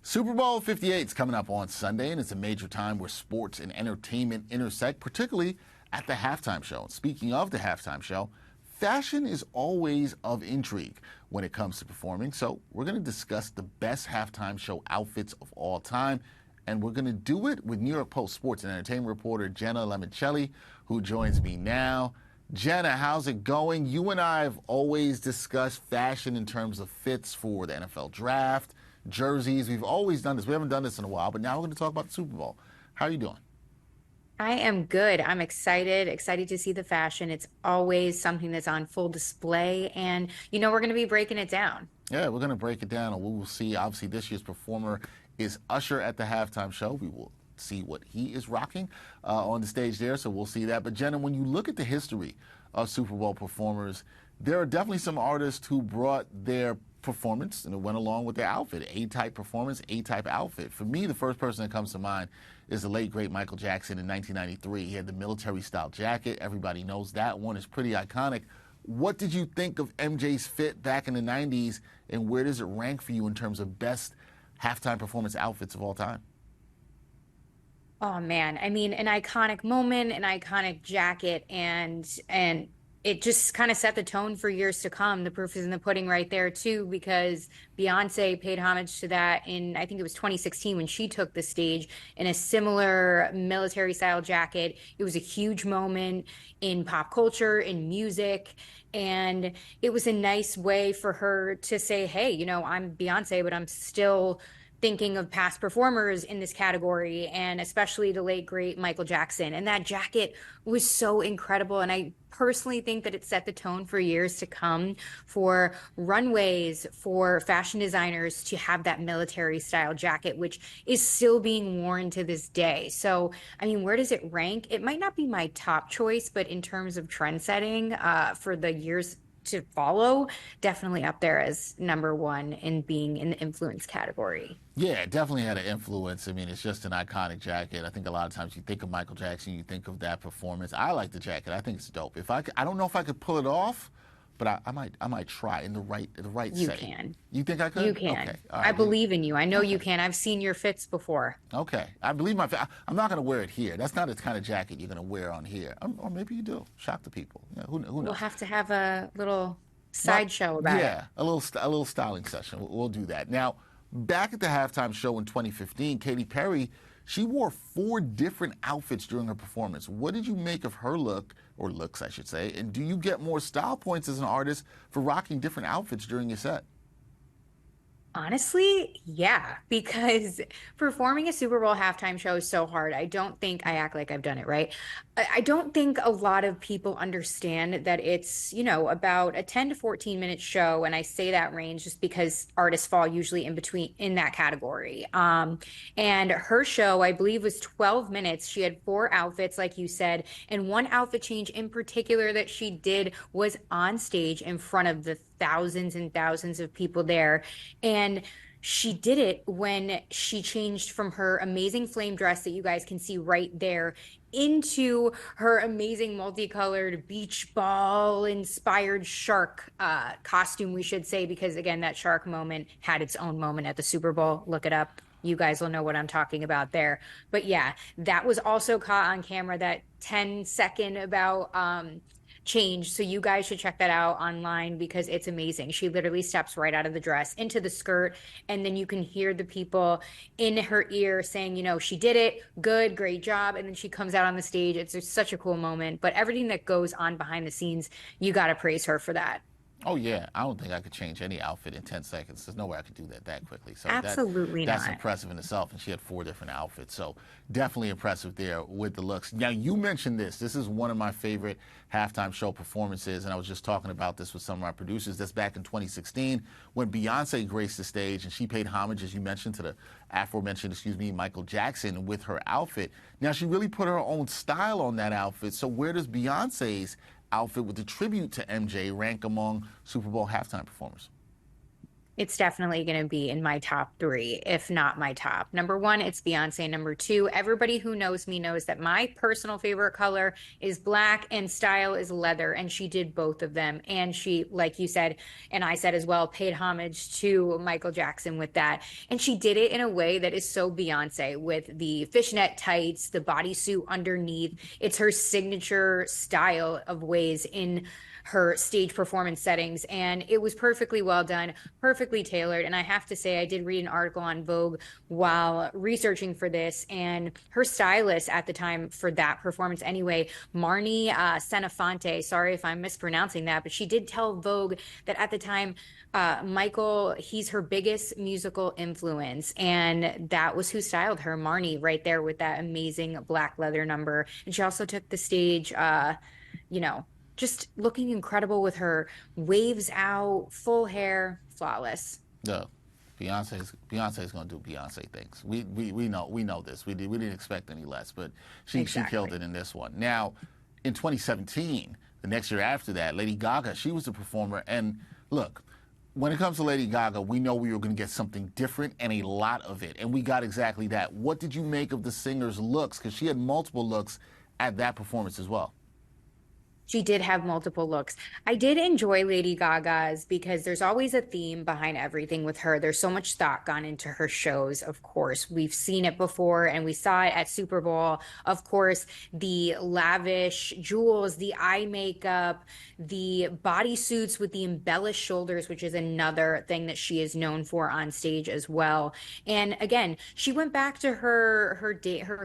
Super Bowl 58 is coming up on Sunday, and it's a major time where sports and entertainment intersect, particularly at the halftime show. And speaking of the halftime show, fashion is always of intrigue when it comes to performing. So we're going to discuss the best halftime show outfits of all time, and we're going to do it with New York Post sports and entertainment reporter Jenna Lemoncelli, who joins me now. Jenna, how's it going? You and I have always discussed fashion in terms of fits for the NFL draft, jerseys. We've always done this. We haven't done this in a while, but now we're going to talk about the Super Bowl. How are you doing? I am good. I'm excited to see the fashion. It's always something that's on full display. And, we're going to be breaking it down. Yeah, we're going to break it down, and we will see. Obviously, this year's performer is Usher at the halftime show. We will see what he is rocking on the stage there, so we'll see that. But, Jenna, when you look at the history of Super Bowl performers, there are definitely some artists who brought their performance and it went along with their outfit. A-type performance, A-type outfit. For me, the first person that comes to mind is the late, great Michael Jackson in 1993. He had the military-style jacket. Everybody knows that one is pretty iconic. What did you think of MJ's fit back in the 90s, and where does it rank for you in terms of best halftime performance outfits of all time? Oh man, I mean, an iconic moment, an iconic jacket, and it just kind of set the tone for years to come. The proof is in the pudding right there too, because Beyonce paid homage to that in, I think it was 2016 when she took the stage in a similar military style jacket. It was a huge moment in pop culture, in music, and it was a nice way for her to say, hey, I'm Beyonce, but I'm still thinking of past performers in this category, and especially the late great Michael Jackson. And that jacket was so incredible. And I personally think that it set the tone for years to come for runways, for fashion designers to have that military style jacket, which is still being worn to this day. So, I mean, where does it rank? It might not be my top choice, but in terms of trend setting for the years to follow, definitely up there as number one in being in the influence category. Yeah, it definitely had an influence. I mean, it's just an iconic jacket. I think a lot of times you think of Michael Jackson, you think of that performance. I like the jacket. I think it's dope. I don't know if I could pull it off, but I might try in the right You setting. can. You think I could? You can. Okay. All I right. believe in you. I know Okay. you can. I've seen your fits before. Okay. I believe I'm not going to wear it here. That's not the kind of jacket you're going to wear on here. Or maybe you do. Shock the people. Yeah, who knows? We'll have to have a little sideshow about it. Yeah, a little styling session. We'll do that. Now, back at the halftime show in 2015, Katy Perry, she wore 4 different outfits during her performance. What did you make of her look, or looks, I should say, and do you get more style points as an artist for rocking different outfits during your set? Honestly, yeah, because performing a Super Bowl halftime show is so hard. I don't think I act like I've done it, right? I don't think a lot of people understand that it's, about a 10 to 14 minute show. And I say that range just because artists fall usually in between in that category. And her show, I believe, was 12 minutes. She had 4 outfits, like you said, and one outfit change in particular that she did was on stage in front of the thousands and thousands of people there. And she did it when she changed from her amazing flame dress that you guys can see right there into her amazing multicolored beach ball inspired shark costume, we should say, because again, that shark moment had its own moment at the Super Bowl. Look it up. You guys will know what I'm talking about there. But yeah, that was also caught on camera, that 10-second about change. So you guys should check that out online because it's amazing. She literally steps right out of the dress into the skirt, and then you can hear the people in her ear saying, she did it, good, great job. And then she comes out on the stage. It's just such a cool moment. But everything that goes on behind the scenes, you got to praise her for that. Oh, yeah. I don't think I could change any outfit in 10 seconds. There's no way I could do that quickly. So Absolutely that's not. impressive in itself. And she had 4 different outfits. So definitely impressive there with the looks. Now, you mentioned this. This is one of my favorite halftime show performances. And I was just talking about this with some of my producers. That's back in 2016 when Beyonce graced the stage and she paid homage, as you mentioned, to the aforementioned, Michael Jackson with her outfit. Now, she really put her own style on that outfit. So where does Beyonce's outfit with the tribute to MJ rank among Super Bowl halftime performers? It's definitely going to be in my top three, if not my top. Number one, it's Beyonce. Number two, everybody who knows me knows that my personal favorite color is black and style is leather. And she did both of them. And she, like you said, and I said as well, paid homage to Michael Jackson with that. And she did it in a way that is so Beyonce, with the fishnet tights, the bodysuit underneath. It's her signature style of ways in her stage performance settings, and it was perfectly well done, perfectly tailored. And I have to say, I did read an article on Vogue while researching for this, and her stylist at the time for that performance anyway, Marnie Senafonte, sorry if I'm mispronouncing that, but she did tell Vogue that at the time, Michael, he's her biggest musical influence, and that was who styled her, Marnie, right there with that amazing black leather number. And she also took the stage, you know, just looking incredible with her waves out, full hair, flawless. Yeah, Beyonce's going to do Beyonce things. We know this. We didn't expect any less, but she killed it in this one. Now, in 2017, the next year after that, Lady Gaga, she was the performer. And look, when it comes to Lady Gaga, we know we were going to get something different and a lot of it, and we got exactly that. What did you make of the singer's looks? Because she had multiple looks at that performance as well. She did have multiple looks. I did enjoy Lady Gaga's because there's always a theme behind everything with her. There's so much thought gone into her shows, of course. We've seen it before, and we saw it at Super Bowl. Of course, the lavish jewels, the eye makeup, the bodysuits with the embellished shoulders, which is another thing that she is known for on stage as well. And again, she went back to her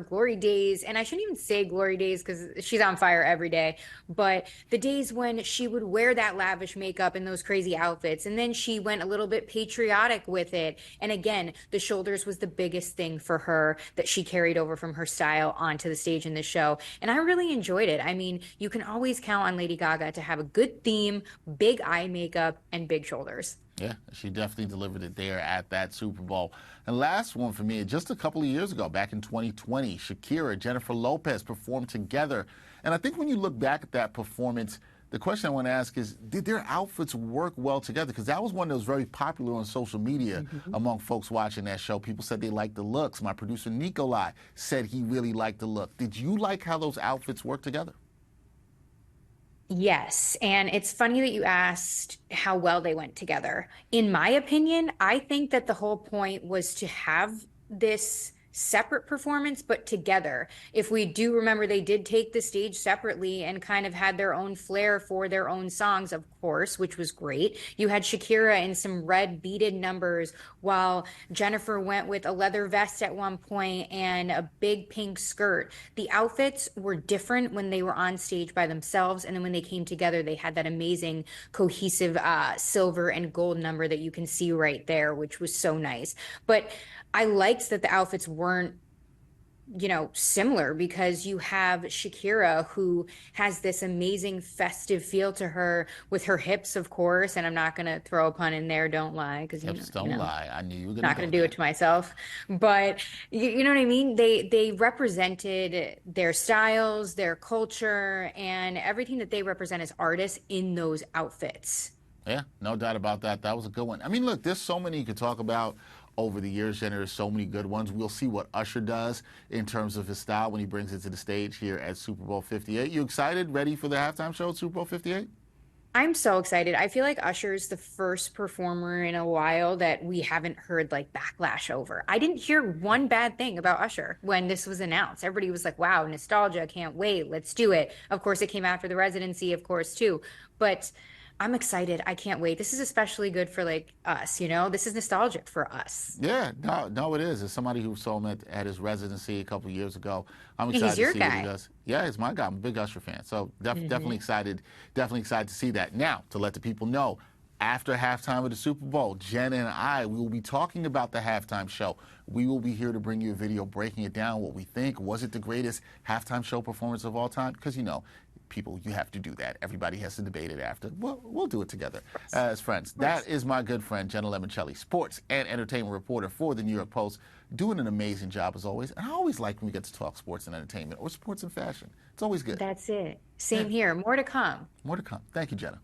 glory days, and I shouldn't even say glory days because she's on fire every day, but the days when she would wear that lavish makeup and those crazy outfits, and then she went a little bit patriotic with it. And again, the shoulders was the biggest thing for her that she carried over from her style onto the stage in the show. And I really enjoyed it. I mean, you can always count on Lady Gaga to have a good theme, big eye makeup, and big shoulders. Yeah, she definitely delivered it there at that Super Bowl. And last one for me, just a couple of years ago, back in 2020, Shakira, Jennifer Lopez performed together. And I think when you look back at that performance, the question I want to ask is, did their outfits work well together? Because that was one that was very popular on social media among folks watching that show. People said they liked the looks. My producer, Nikolai, said he really liked the look. Did you like how those outfits worked together? Yes, and it's funny that you asked how well they went together. In my opinion, I think that the whole point was to have this separate performance, but together. If we do remember, they did take the stage separately and kind of had their own flair for their own songs, of course, which was great. You had Shakira in some red beaded numbers, while Jennifer went with a leather vest at one point and a big pink skirt. The outfits were different when they were on stage by themselves, and then when they came together, they had that amazing cohesive silver and gold number that you can see right there, which was so nice. But I liked that the outfits weren't, similar, because you have Shakira, who has this amazing festive feel to her with her hips, of course. And I'm not going to throw a pun in there. Don't lie. Because hips don't lie. I knew you were going to. Not going to do it to myself. But you know what I mean? They represented their styles, their culture, and everything that they represent as artists in those outfits. Yeah, no doubt about that. That was a good one. I mean, look, there's so many you could talk about over the years, Jenna. There's so many good ones. We'll see what Usher does in terms of his style when he brings it to the stage here at Super Bowl 58. You excited? Ready for the halftime show at Super Bowl 58? I'm so excited. I feel like Usher's the first performer in a while that we haven't heard like backlash over. I didn't hear one bad thing about Usher when this was announced. Everybody was like, wow, nostalgia, can't wait, let's do it. Of course, it came after the residency, of course, too. But I'm excited. I can't wait. This is especially good for like us, This is nostalgic for us. Yeah, no, it is. As somebody who saw him at his residency a couple of years ago, I'm excited to see what he does. Yeah, he's my guy. I'm a big Usher fan, so definitely excited. Definitely excited to see that. Now, to let the people know, after halftime of the Super Bowl, Jenna and I, we will be talking about the halftime show. We will be here to bring you a video breaking it down, what we think. Was it the greatest halftime show performance of all time? Because, people, you have to do that. Everybody has to debate it after. Well, we'll do it together as friends. That is my good friend, Jenna Lemoncelli, sports and entertainment reporter for the New York Post, doing an amazing job as always. And I always like when we get to talk sports and entertainment or sports and fashion. It's always good. That's it. Same here. More to come. More to come. Thank you, Jenna.